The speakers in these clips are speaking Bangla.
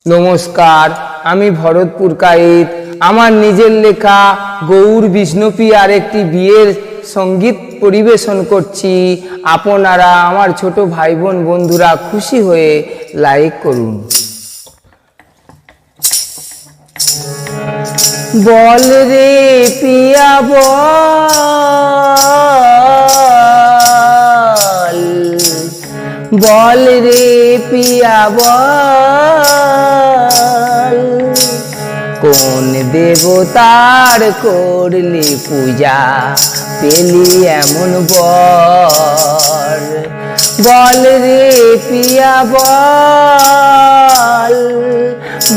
নমস্কার, আমি ভরতপুর কাইত আমার নিজের লেখা গৌর বিষ্ণুপ্রিয়ার একটি বিয়ের সঙ্গীত পরিবেশন করছি। আপনারা আমার ছোট ভাই বোন বন্ধুরা খুশি হয়ে লাইক করুন। বল রে পিয়া বল, বল রে পিয়া বল, কোন দেবতার করলি পূজা পেলি এমন বর। বল রে পিয়া বল,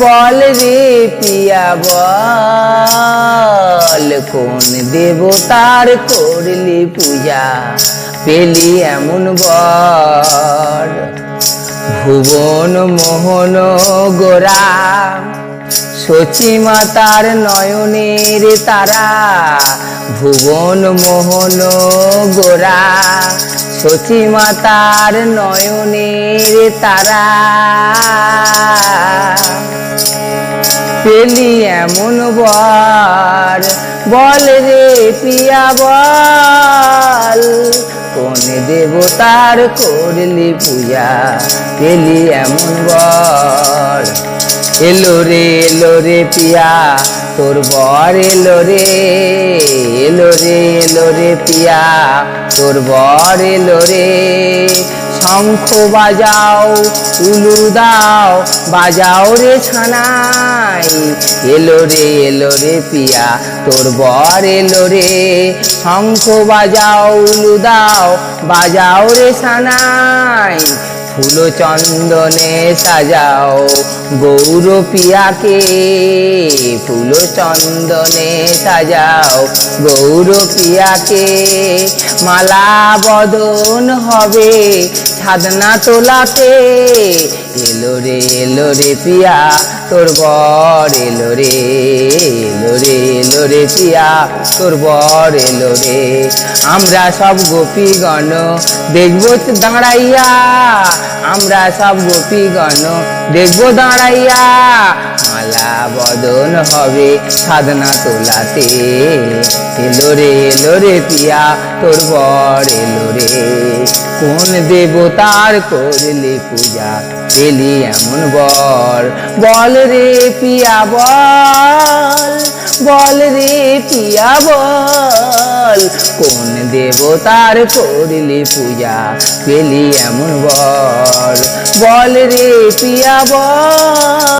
বল রে পিয়া বল, কোন দেবতার করলি পূজা পেলি এমন বর। ভুবন মোহন গোরা সচী মাতার নয়নের তারা, ভুবন মোহন গোরা সচী মাতার নয়নের তারা, পেলি এমন বর। বল রে পিয়া বল, কোন দেবতার করলি পূজা পেলি এমন বর। এলো রে পিয়া তোর বর এলো রে, এলো রে পিয়া তোর বর এলো রে। শঙ্খ বাজাও উলু দাও বাজাও রে ছানাই, এলো রে পিয়া তোর বর এলো রে। শঙ্খ বাজাও উলু দাও বাজাও রে ছানাই, ফুল চন্দনে সাজাও গৌর পিয়াকে, ফুল চন্দনে সাজাও গৌর পিয়াকে। মালা বদন হবে ছাদনা তোলাতে, এলো রে পিয়া তোর বর এলো রে, এলো রে পিয়া তোর বর এলো রে। আমরা সব গোপীগণ দেখবো দাঁড়াইয়া, আমরা সব গোপীগণ দেখবো দাঁড়াইয়া, মালা বদন হবে সাধনা তোলাতে। এলো রে পিয়া তোর বর এলো রে, কোন দেবতার করলি পূজা পেলি এমন বর। বল রে পিয়া বল, বল রে পিয়া বল, কোন দেবতার করলি পূজা পেলি এমন বর। বল রে পিয়া বল।